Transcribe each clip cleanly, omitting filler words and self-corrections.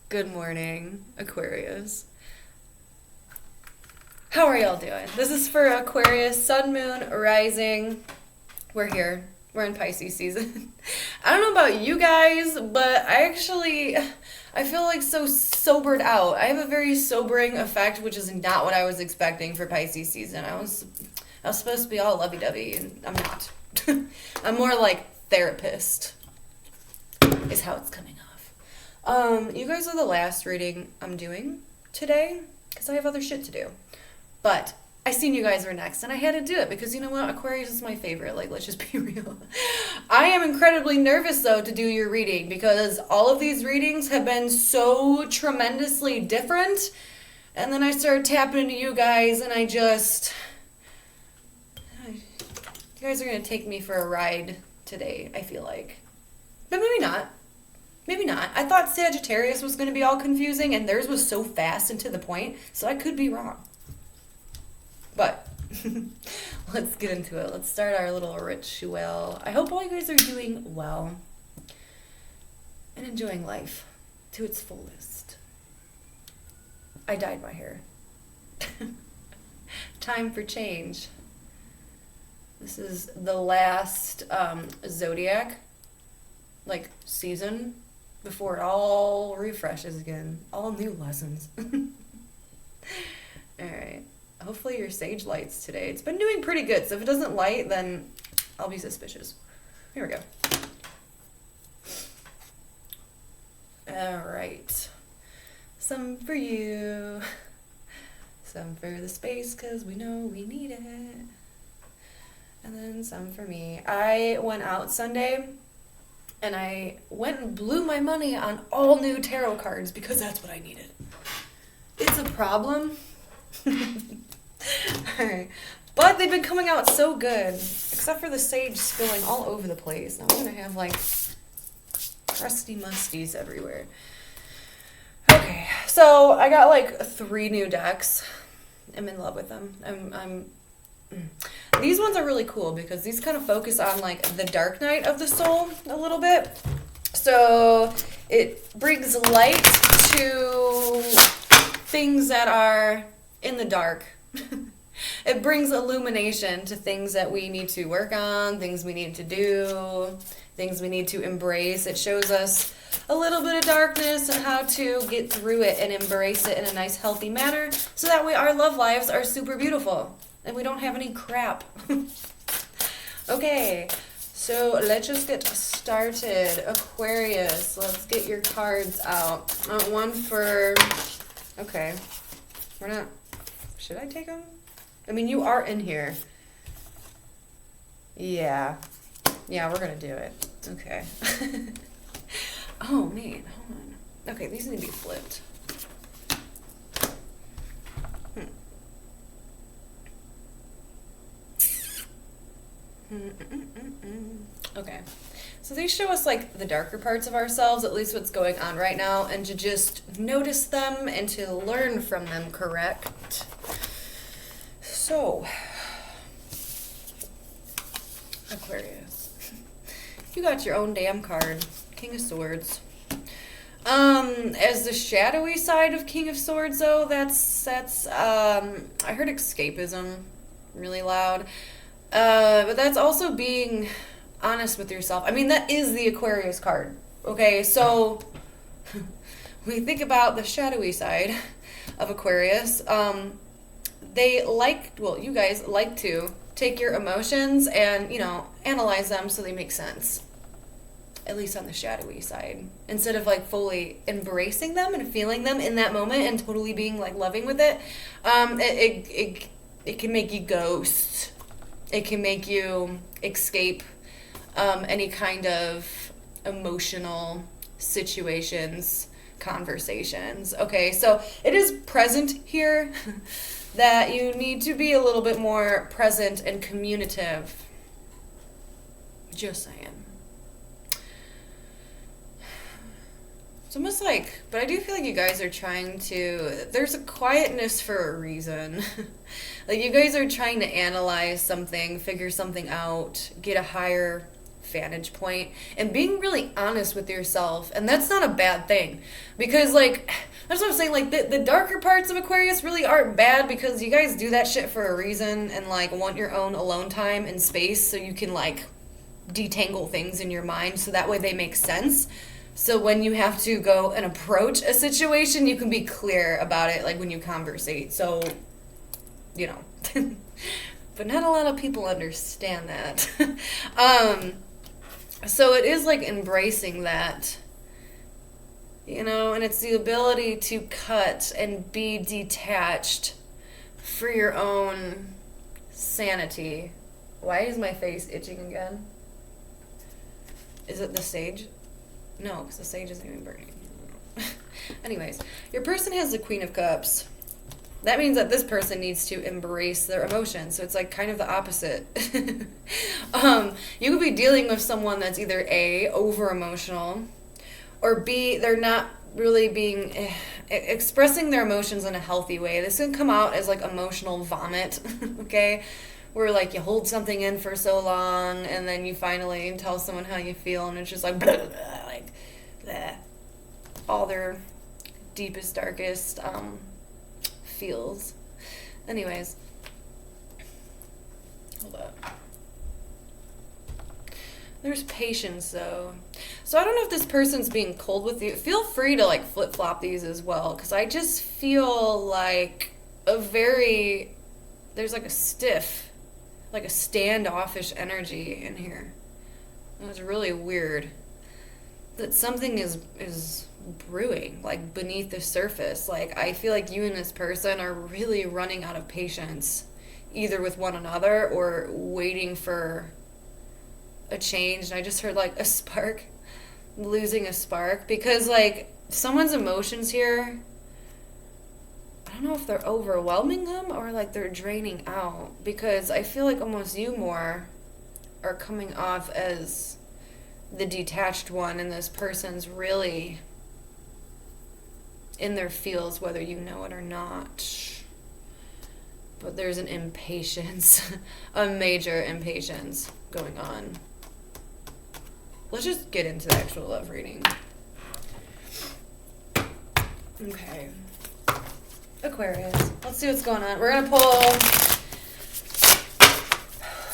Good morning, Aquarius. How are y'all doing? This is for Aquarius, Sun, Moon, Rising. We're here. We're in Pisces season. I don't know about you guys, but I feel like so sobered out. I have a very sobering effect, which is not what I was expecting for Pisces season. I was supposed to be all lovey-dovey, and I'm not. I'm more like therapist, is how it's coming off. You guys are the last reading I'm doing today, because I have other shit to do. But I seen you guys were next, and I had to do it, because you know what? Aquarius is my favorite. Like, let's just be real. I am incredibly nervous, though, to do your reading, because all of these readings have been so tremendously different. And then I started tapping into you guys, and you guys are going to take me for a ride today, I feel like. But maybe not. Maybe not. I thought Sagittarius was going to be all confusing, and theirs was so fast and to the point, so I could be wrong. But let's get into it. Let's start our little ritual. I hope all you guys are doing well and enjoying life to its fullest. I dyed my hair. Time for change. This is the last zodiac season before it all refreshes again. All new lessons. Alright. Hopefully your sage lights today. It's been doing pretty good, so if it doesn't light, then I'll be suspicious. Here we go. Alright. Some for you. Some for the space, because we know we need it. And then some for me. I went out Sunday, and I went and blew my money on all new tarot cards, because that's what I needed. It's a problem. Alright. But they've been coming out so good. Except for the sage spilling all over the place. Now I'm going to have crusty musties everywhere. Okay. So I got 3 new decks. I'm in love with them. These ones are really cool because these kind of focus on the dark night of the soul a little bit. So it brings light to things that are in the dark. It brings illumination to things that we need to work on, things we need to do, things we need to embrace. It shows us a little bit of darkness and how to get through it and embrace it in a nice, healthy manner so that way our love lives are super beautiful and we don't have any crap. Okay, so let's just get started. Aquarius, let's get your cards out. One for... Okay. We're not... Should I take them? I mean, you are in here. Yeah. Yeah, we're going to do it. Okay. Oh, man. Hold on. Okay, these need to be flipped. Okay. So these show us the darker parts of ourselves, at least what's going on right now, and to just notice them and to learn from them, correct? So, Aquarius, you got your own damn card, King of Swords. As the shadowy side of King of Swords, though, that's I heard escapism really loud, but that's also being honest with yourself. I mean, that is the Aquarius card, okay? So, when you think about the shadowy side of Aquarius, you guys like to take your emotions and, analyze them so they make sense. At least on the shadowy side. Instead of fully embracing them and feeling them in that moment and totally being loving with it, it can make you ghost. It can make you escape any kind of emotional situations, conversations. Okay, so it is present here that you need to be a little bit more present and communicative. Just saying. It's almost but I do feel like you guys are trying to, there's a quietness for a reason. You guys are trying to analyze something, figure something out, get a higher vantage point and being really honest with yourself. And that's not a bad thing, because like, that's what I'm saying, like the darker parts of Aquarius really aren't bad, because you guys do that shit for a reason and like want your own alone time and space so you can like detangle things in your mind so that way they make sense. So when you have to go and approach a situation, you can be clear about it, like when you conversate. So, you know. But not a lot of people understand that. So it is like embracing that, you know, and it's the ability to cut and be detached for your own sanity. Why is my face itching again? Is it the sage? No, because the sage isn't even burning. Anyways, your person has the Queen of Cups. That means that this person needs to embrace their emotions. So it's like kind of the opposite. You could be dealing with someone that's either A, over emotional, or B, they're not really being expressing their emotions in a healthy way. This can come out as like emotional vomit, okay? Where like you hold something in for so long and then you finally tell someone how you feel and it's just like, blah, blah, like bleh. All their deepest, darkest feels. Anyways, hold up. There's patience though. So I don't know if this person's being cold with you. Feel free to like flip-flop these as well, because I just feel like there's like a stiff, like a standoffish energy in here. It was really weird. That something is brewing, like beneath the surface. Like I feel like you and this person are really running out of patience, either with one another or waiting for a change. And I just heard like a spark, losing a spark, because like someone's emotions here, I don't know if they're overwhelming them or like they're draining out, because I feel like almost you more are coming off as the detached one, and this person's really in their feels, whether you know it or not. But there's an impatience, a major impatience going on. Let's just get into the actual love reading. Okay. Aquarius. Let's see what's going on. We're going to pull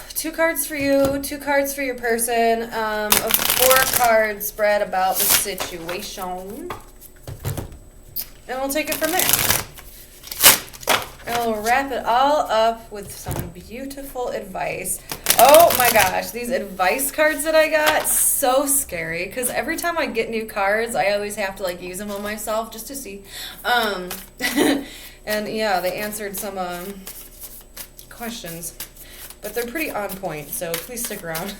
2 cards for you, 2 cards for your person, a 4-card spread about the situation. And we'll take it from there. And we'll wrap it all up with some beautiful advice. Oh my gosh, these advice cards that I got, so scary. Because every time I get new cards, I always have to like use them on myself just to see. And yeah, they answered some questions. But they're pretty on point, so please stick around.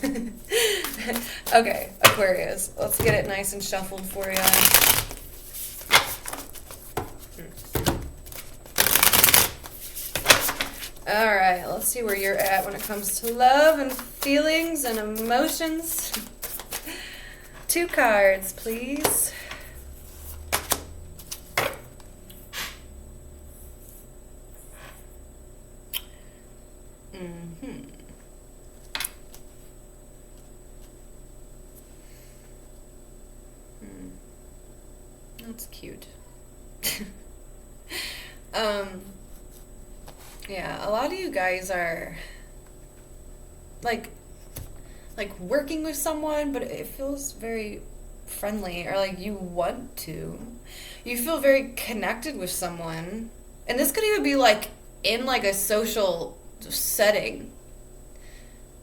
Okay, Aquarius. Let's get it nice and shuffled for you. Alright, let's see where you're at when it comes to love and feelings and emotions. 2 cards, please. That's cute. Yeah, a lot of you guys are like working with someone, but it feels very friendly, or like you want to. You feel very connected with someone. And this could even be like in like a social setting.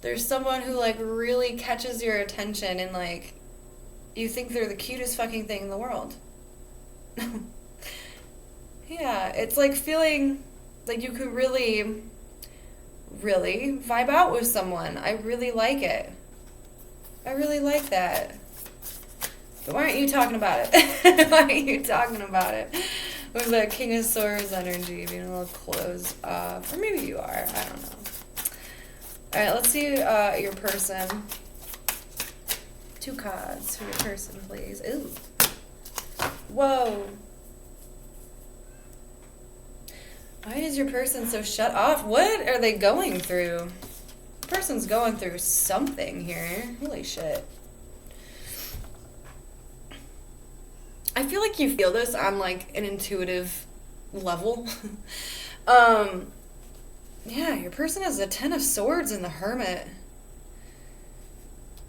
There's someone who like really catches your attention and like you think they're the cutest fucking thing in the world. Yeah, it's like feeling like you could really, really vibe out with someone. I really like it. I really like that. But why aren't you talking about it? Why aren't you talking about it? With that King of Swords energy being a little closed off. Or maybe you are. I don't know. Alright, let's see your person. 2 cards for your person, please. Ooh. Whoa. Why is your person so shut off? What are they going through? person's going through something here. Holy shit. I feel like you feel this on like an intuitive level. Yeah, your person has a 10 of Swords and the Hermit.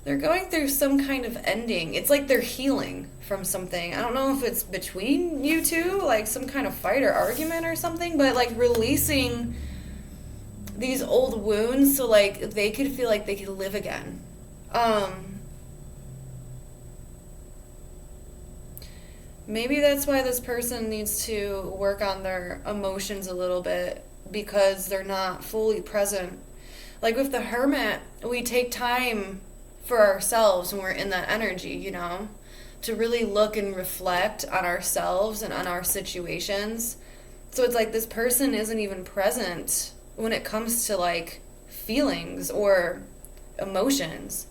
They're going through some kind of ending. It's like they're healing from something. I don't know if it's between you two, like some kind of fight or argument or something, but like releasing these old wounds so like they could feel like they could live again. Maybe that's why this person needs to work on their emotions a little bit, because they're not fully present. Like with the Hermit, we take time for ourselves when we're in that energy, you know, to really look and reflect on ourselves and on our situations. So it's like this person isn't even present when it comes to like feelings or emotions,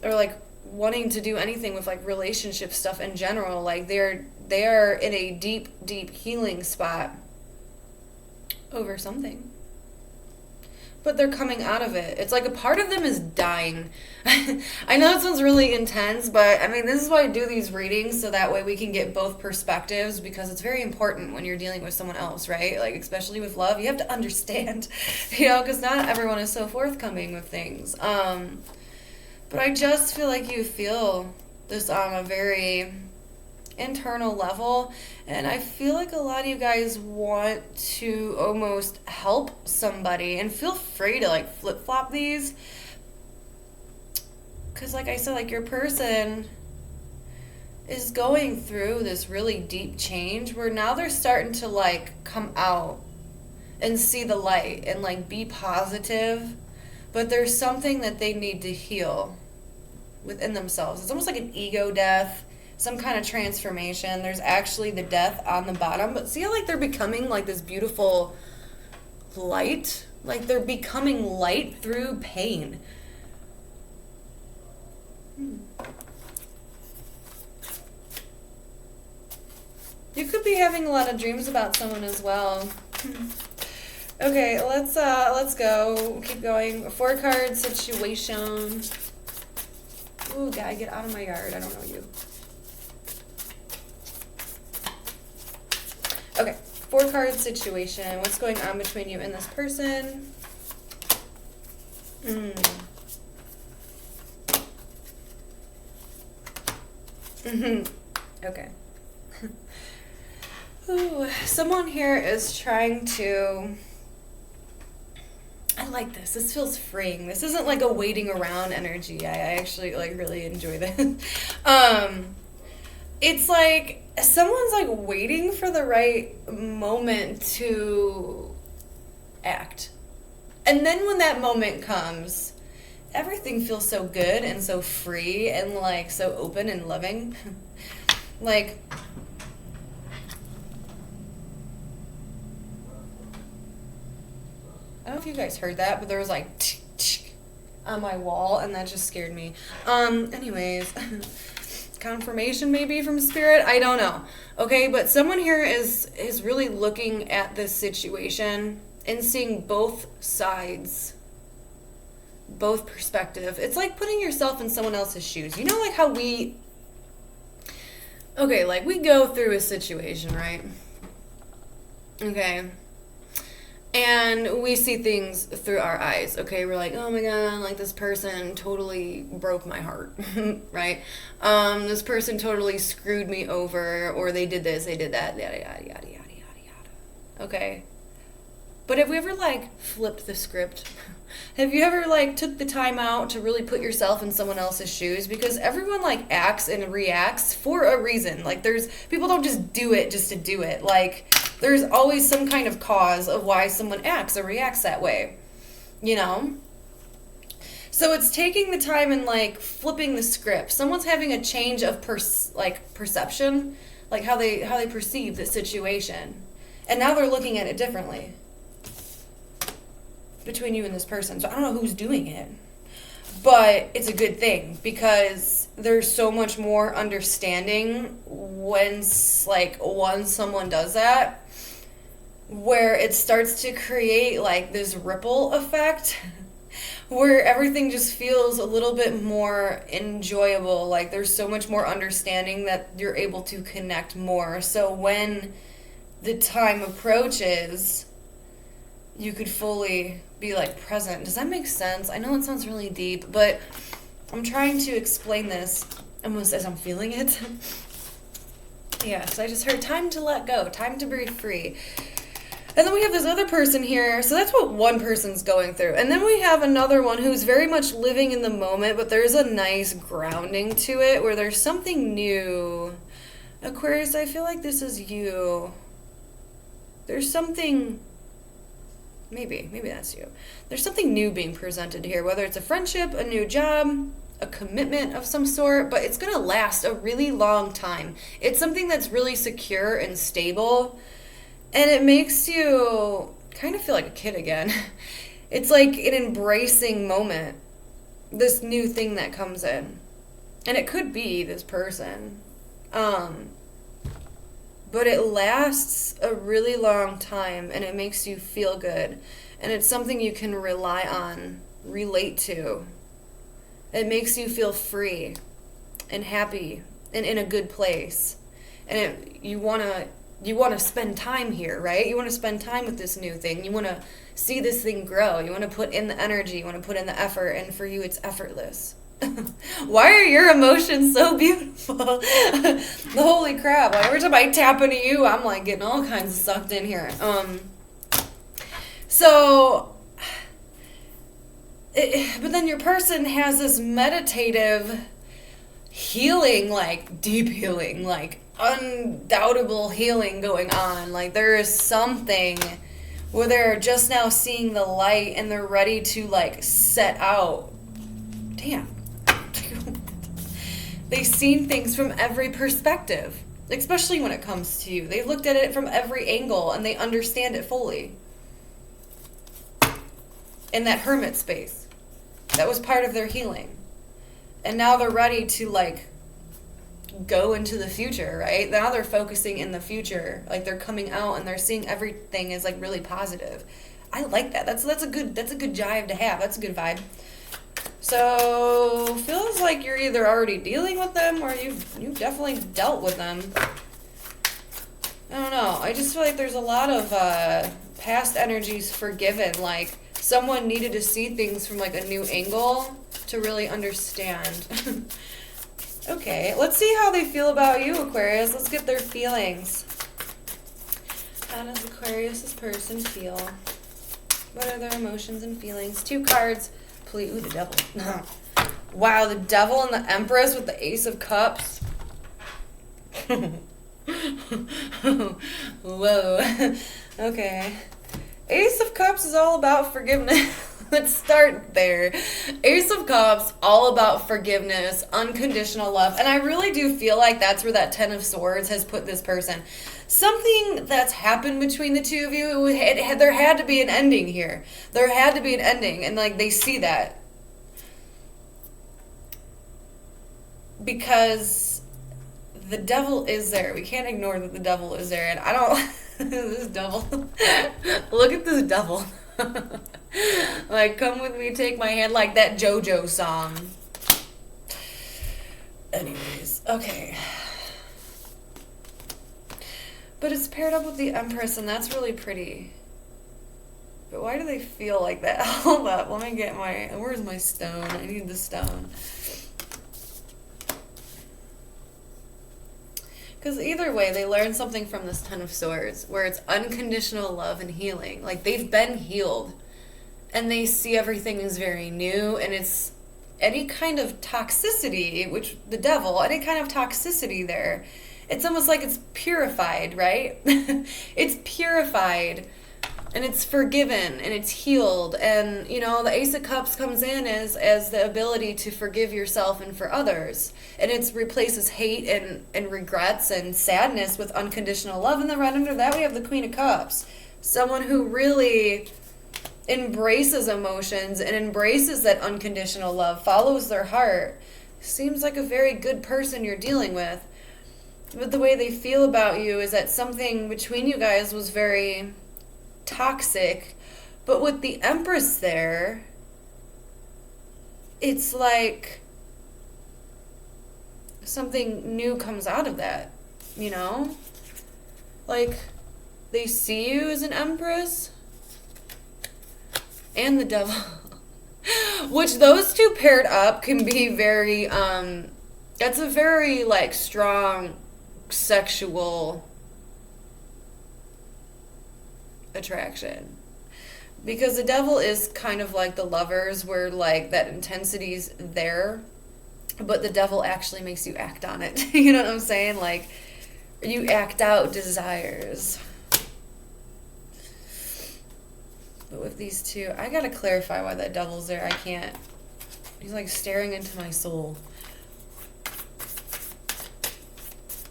or like wanting to do anything with like relationship stuff in general. Like they are in a deep healing spot over something, but they're coming out of it. It's like a part of them is dying. I know it sounds really intense, but I mean, this is why I do these readings, so that way we can get both perspectives, because it's very important when you're dealing with someone else, right? Like, especially with love, you have to understand, you know, because not everyone is so forthcoming with things. But I just feel like you feel this on a very internal level, and I feel like a lot of you guys want to almost help somebody, and feel free to like flip-flop these, because like I said, like your person is going through this really deep change where now they're starting to like come out and see the light and like be positive, but there's something that they need to heal within themselves. It's almost like an ego death, some kind of transformation. There's actually the death on the bottom, but see how like they're becoming like this beautiful light? Like they're becoming light through pain. You could be having a lot of dreams about someone as well. Okay, let's go. Keep going. A 4-card situation. Ooh, guy, get out of my yard. I don't know you. Okay, 4-card situation. What's going on between you and this person? Okay. Ooh, someone here is trying to... I like this. This feels freeing. This isn't like a waiting around energy. I actually like really enjoy this. It's like someone's like waiting for the right moment to act. And then when that moment comes, everything feels so good and so free and like so open and loving. Like, I don't know if you guys heard that, but there was like tsk, tsk on my wall, and that just scared me. Anyways, confirmation maybe from spirit, I don't know. Okay, but someone here is really looking at this situation and seeing both sides, both perspective. It's like putting yourself in someone else's shoes. You know, like how we go through a situation, right? Okay. And we see things through our eyes, okay? We're like, oh my God, like this person totally broke my heart, right? This person totally screwed me over, or they did this, they did that, yada, yada, yada, yada, yada, yada. Okay? But have we ever, like, flipped the script? Have you ever, like, took the time out to really put yourself in someone else's shoes? Because everyone, like, acts and reacts for a reason. Like, people don't just do it just to do it. Like, there's always some kind of cause of why someone acts or reacts that way, you know? So it's taking the time and, like, flipping the script. Someone's having a change of, perception, like, how they perceive the situation. And now they're looking at it differently between you and this person. So I don't know who's doing it, but it's a good thing, because there's so much more understanding when someone does that, where it starts to create like this ripple effect. where everything just feels a little bit more enjoyable. Like there's so much more understanding that you're able to connect more. So when the time approaches, you could fully be like present. Does that make sense? I know it sounds really deep, but I'm trying to explain this almost as I'm feeling it. Yeah, so I just heard time to let go, time to breathe free. And then we have this other person here. So that's what one person's going through. And then we have another one who's very much living in the moment, but there's a nice grounding to it where there's something new. Aquarius, I feel like this is you. There's something, maybe that's you. There's something new being presented here, whether it's a friendship, a new job, a commitment of some sort, but it's going to last a really long time. It's something that's really secure and stable. And it makes you kind of feel like a kid again. It's like an embracing moment, this new thing that comes in. And it could be this person. But it lasts a really long time and it makes you feel good. And it's something you can rely on, relate to. It makes you feel free and happy and in a good place. And you want to spend time here, right? You want to spend time with this new thing. You want to see this thing grow. You want to put in the energy. You want to put in the effort. And for you, it's effortless. Why are your emotions so beautiful? Holy crap. Like, every time I tap into you, I'm like getting all kinds of sucked in here. But then your person has this meditative healing, like deep healing, like undoubtable healing going on. Like there is something where they're just now seeing the light and they're ready to like set out. Damn. They've seen things from every perspective, especially when it comes to you. They've looked at it from every angle and they understand it fully. In that hermit space. That was part of their healing. And now they're ready to like go into the future, right? Now they're focusing in the future. Like they're coming out and they're seeing everything is like really positive. I like that. That's a good jive to have. That's a good vibe. So feels like you're either already dealing with them or you've definitely dealt with them. I don't know. I just feel like there's a lot of past energies forgiven. Like someone needed to see things from like a new angle to really understand. Okay, let's see how they feel about you, Aquarius. Let's get their feelings. How does Aquarius' person feel? What are their emotions and feelings? 2 cards. Please. Ooh, the devil. Wow, the devil and the empress with the ace of cups. Whoa. Okay. Ace of cups is all about forgiveness. Let's start there. Ace of Cups, all about forgiveness, unconditional love. And I really do feel like that's where that 10 of Swords has put this person. Something that's happened between the two of you, there had to be an ending here. There had to be an ending. And like they see that. Because the devil is there. We can't ignore that the devil is there. And I don't... this devil. Look at this devil. Like, come with me, take my hand, like that JoJo song. Anyways, okay. But it's paired up with the Empress, and that's really pretty. But why do they feel like that? Hold up, let me get my... Where's my stone? I need the stone. Because either way, they learn something from this 10 of Swords, where it's unconditional love and healing. Like, they've been healed. And they see everything is very new, and it's any kind of toxicity, which the devil, any kind of toxicity there, it's almost like it's purified, right? It's purified, and it's forgiven, and it's healed. And, you know, the Ace of Cups comes in as the ability to forgive yourself and for others. And it replaces hate and regrets and sadness with unconditional love. And then right under that, we have the Queen of Cups. Someone who really embraces emotions and embraces that unconditional love, follows their heart. Seems like a very good person you're dealing with. But the way they feel about you is that something between you guys was very toxic. But with the Empress there, it's like something new comes out of that, you know? Like, they see you as an empress and the devil. Which those two paired up can be very, that's a very, like, strong sexual attraction. Because the devil is kind of like the lovers, where, like, that intensity's there, but the devil actually makes you act on it. You know what I'm saying? Like, you act out desires. But with these two, I gotta clarify why that devil's there. I can't. He's like staring into my soul.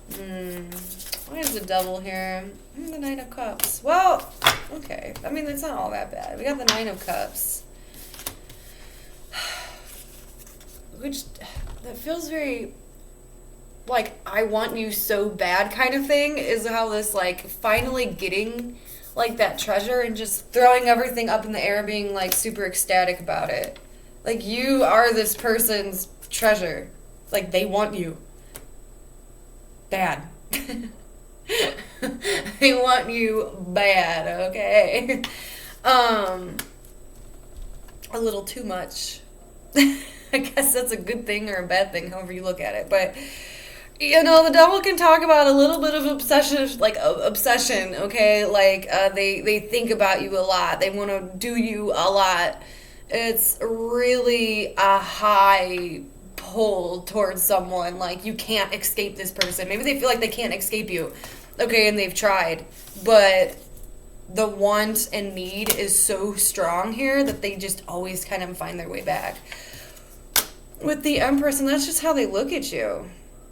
Why is the devil here? The Nine of Cups. Well, okay. I mean, it's not all that bad. We got the Nine of Cups. Which, that feels very, like, I want you so bad kind of thing, is how this, like, finally getting, like, that treasure and just throwing everything up in the air, being, like, super ecstatic about it. Like, you are this person's treasure. Like, they want you. Bad. They want you bad, okay? A little too much. I guess that's a good thing or a bad thing, however you look at it. But, you know, the devil can talk about a little bit of obsession, okay? Like, they think about you a lot. They want to do you a lot. It's really a high pull towards someone. Like, you can't escape this person. Maybe they feel like they can't escape you, okay, and they've tried. But the want and need is so strong here that they just always kind of find their way back. With the Empress, and that's just how they look at you,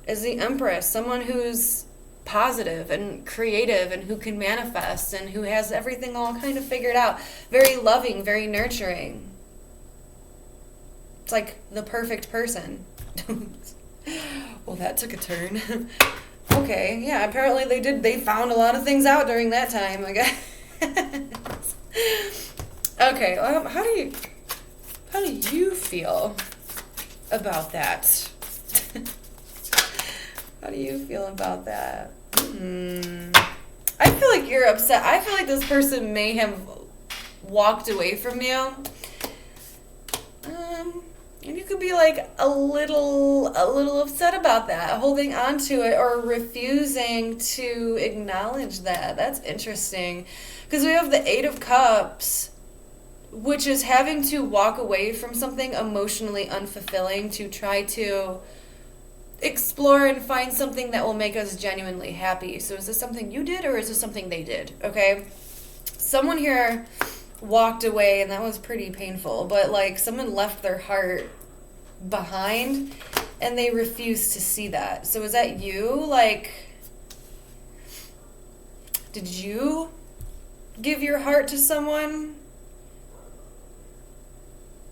as the Empress, someone who's positive and creative and who can manifest and who has everything all kind of figured out. Very loving, very nurturing. It's like the perfect person. Well, that took a turn. Okay, yeah, apparently they found a lot of things out during that time, I guess. Okay, how do you feel about that? How do you feel about that? I feel like you're upset. I feel like this person may have walked away from you. And you could be like a little upset about that, holding on to it or refusing to acknowledge that. That's interesting. Because we have the Eight of Cups, which is having to walk away from something emotionally unfulfilling to try to explore and find something that will make us genuinely happy. So is this something you did or is this something they did? Okay? Someone here walked away and that was pretty painful, but like someone left their heart behind and they refused to see that. So is that you? Like, did you give your heart to someone,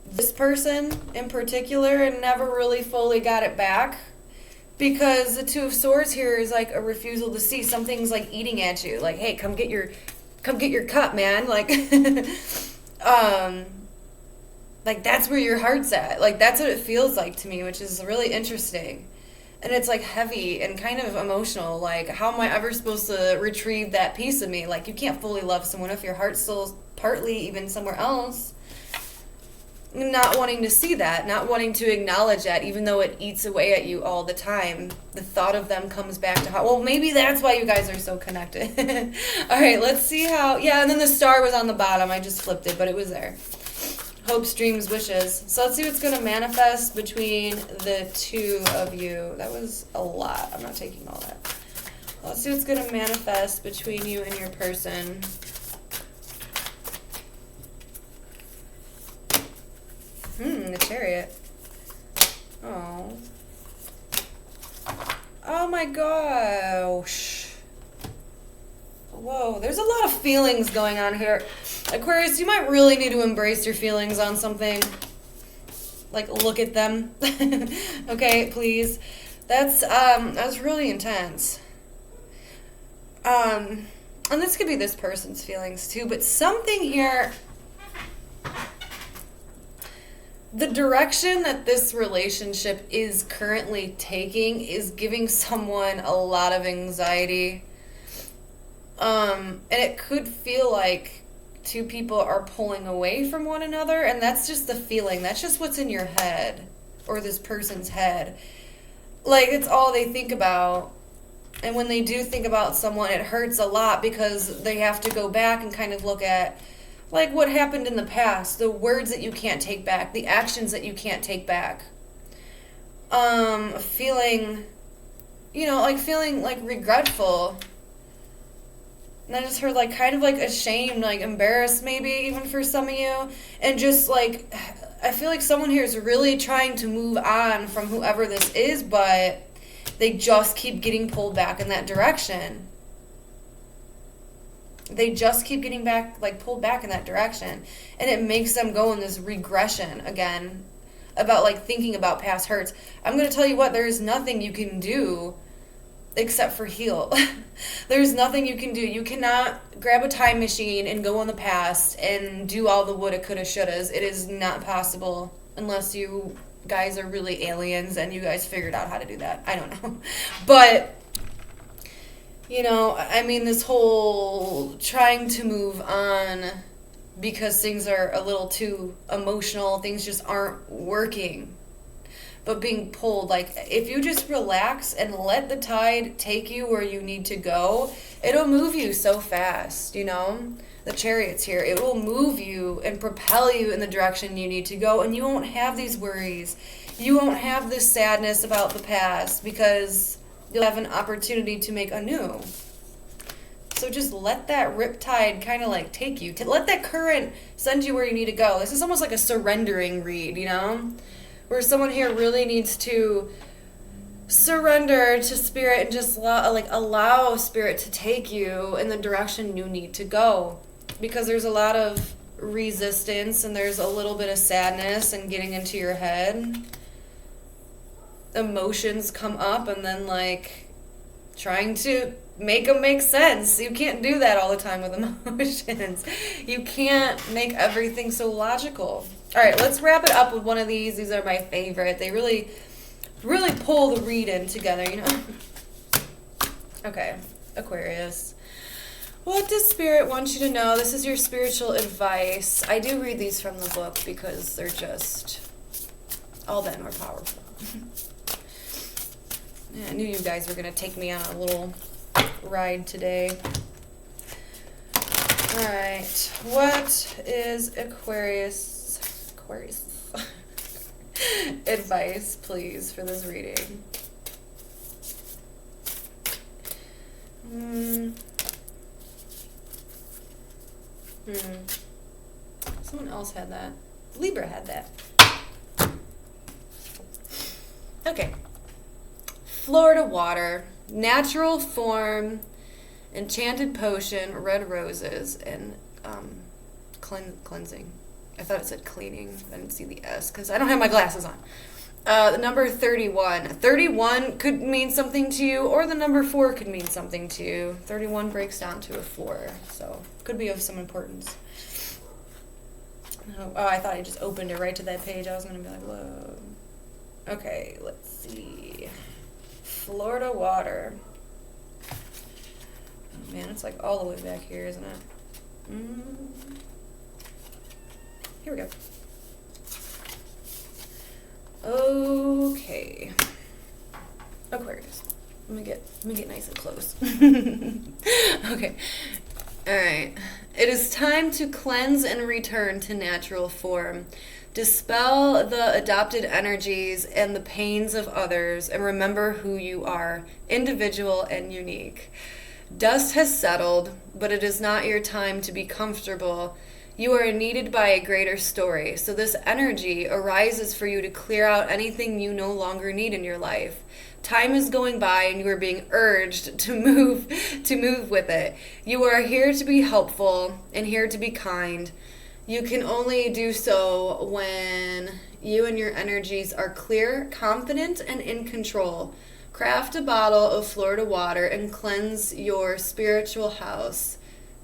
this person in particular, and never really fully got it back? Because the Two of Swords here is like a refusal to see. Something's like eating at you. Like, hey, come get your cup, man. Like, like that's where your heart's at. Like, that's what it feels like to me, which is really interesting. And it's like heavy and kind of emotional. Like, how am I ever supposed to retrieve that piece of me? Like, you can't fully love someone if your heart's still partly even somewhere else. Not wanting to see that, not wanting to acknowledge that, even though it eats away at you all the time. The thought of them comes back to heart. Well, maybe that's why you guys are so connected. All right, let's see how... Yeah, and then the star was on the bottom. I just flipped it, but it was there. Hopes, dreams, wishes. So let's see what's going to manifest between the two of you. That was a lot. I'm not taking all that. Let's see what's going to manifest between you and your person. The Chariot. Oh. Oh my gosh. Whoa, there's a lot of feelings going on here. Aquarius, you might really need to embrace your feelings on something. Like, look at them. Okay, please. That's really intense. And this could be this person's feelings too, but something here... the direction that this relationship is currently taking is giving someone a lot of anxiety. And it could feel like two people are pulling away from one another, and that's just the feeling. That's just what's in your head, or this person's head. Like, it's all they think about. And when they do think about someone, it hurts a lot because they have to go back and kind of look at, like, what happened in the past, the words that you can't take back, the actions that you can't take back. Feeling, feeling, like, regretful. And I just heard, like, kind of, like, ashamed, like, embarrassed maybe even for some of you. And just, like, I feel like someone here is really trying to move on from whoever this is, but they just keep getting pulled back in that direction. They just keep getting pulled back in that direction. And it makes them go in this regression again about, like, thinking about past hurts. I'm going to tell you what, there is nothing you can do except for heal. There's nothing you can do. You cannot grab a time machine and go in the past and do all the woulda, coulda, shouldas. It is not possible unless you guys are really aliens and you guys figured out how to do that. I don't know. But, this whole trying to move on because things are a little too emotional, things just aren't working. But being pulled, like, if you just relax and let the tide take you where you need to go, it'll move you so fast, The Chariot's here. It will move you and propel you in the direction you need to go, and you won't have these worries. You won't have this sadness about the past because you'll have an opportunity to make anew. So just let that riptide kind of, like, take you. Let that current send you where you need to go. This is almost like a surrendering read, Where someone here really needs to surrender to spirit and just allow spirit to take you in the direction you need to go. Because there's a lot of resistance and there's a little bit of sadness and getting into your head. Emotions come up and then, like, trying to make them make sense. You can't do that all the time with emotions. You can't make everything so logical. All right, let's wrap it up with one of these. These are my favorite. They really, really pull the read in together, Okay, Aquarius. What does Spirit want you to know? This is your spiritual advice. I do read these from the book because they're just all that more powerful. Yeah, I knew you guys were going to take me on a little ride today. All right, what is Aquarius advice, please, for this reading? Someone else had that. Libra had that. Okay. Florida water, natural form, enchanted potion, red roses, and cleansing. I thought it said cleaning. I didn't see the S because I don't have my glasses on. The number 31. 31 could mean something to you, or the number 4 could mean something to you. 31 breaks down to a 4, so could be of some importance. Oh, I thought I just opened it right to that page. I was going to be like, whoa. Okay, let's see. Florida water. Oh, man, it's like all the way back here, isn't it? Here we go. Okay. Aquarius. Let me get nice and close. Okay. All right. It is time to cleanse and return to natural form. Dispel the adopted energies and the pains of others, and remember who you are, individual and unique. Dust has settled, but it is not your time to be comfortable. You are needed by a greater story, so this energy arises for you to clear out anything you no longer need in your life. Time is going by and you are being urged to move with it. You are here to be helpful and here to be kind. You can only do so when you and your energies are clear, confident, and in control. Craft a bottle of Florida water and cleanse your spiritual house.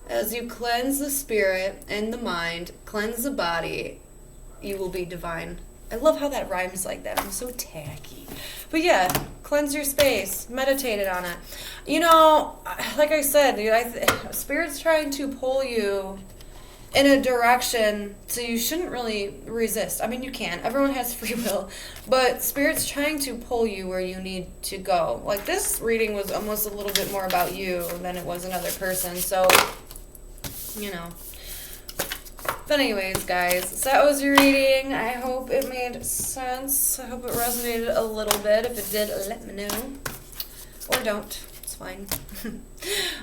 As you cleanse the spirit and the mind, cleanse the body, you will be divine. I love how that rhymes like that. I'm so tacky. But yeah, cleanse your space. Meditated on it. You know, like I said, dude, Spirit's trying to pull you in a direction, so you shouldn't really resist. I mean, you can. Everyone has free will. But Spirit's trying to pull you where you need to go. Like, this reading was almost a little bit more about you than it was another person. So, you know. But anyways, guys, so that was your reading. I hope it made sense. I hope it resonated a little bit. If it did, let me know. Or don't. It's fine.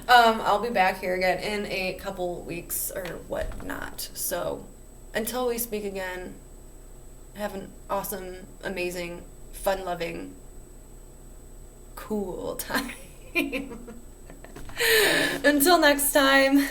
I'll be back here again in a couple weeks or whatnot. So until we speak again, have an awesome, amazing, fun-loving, cool time. Until next time.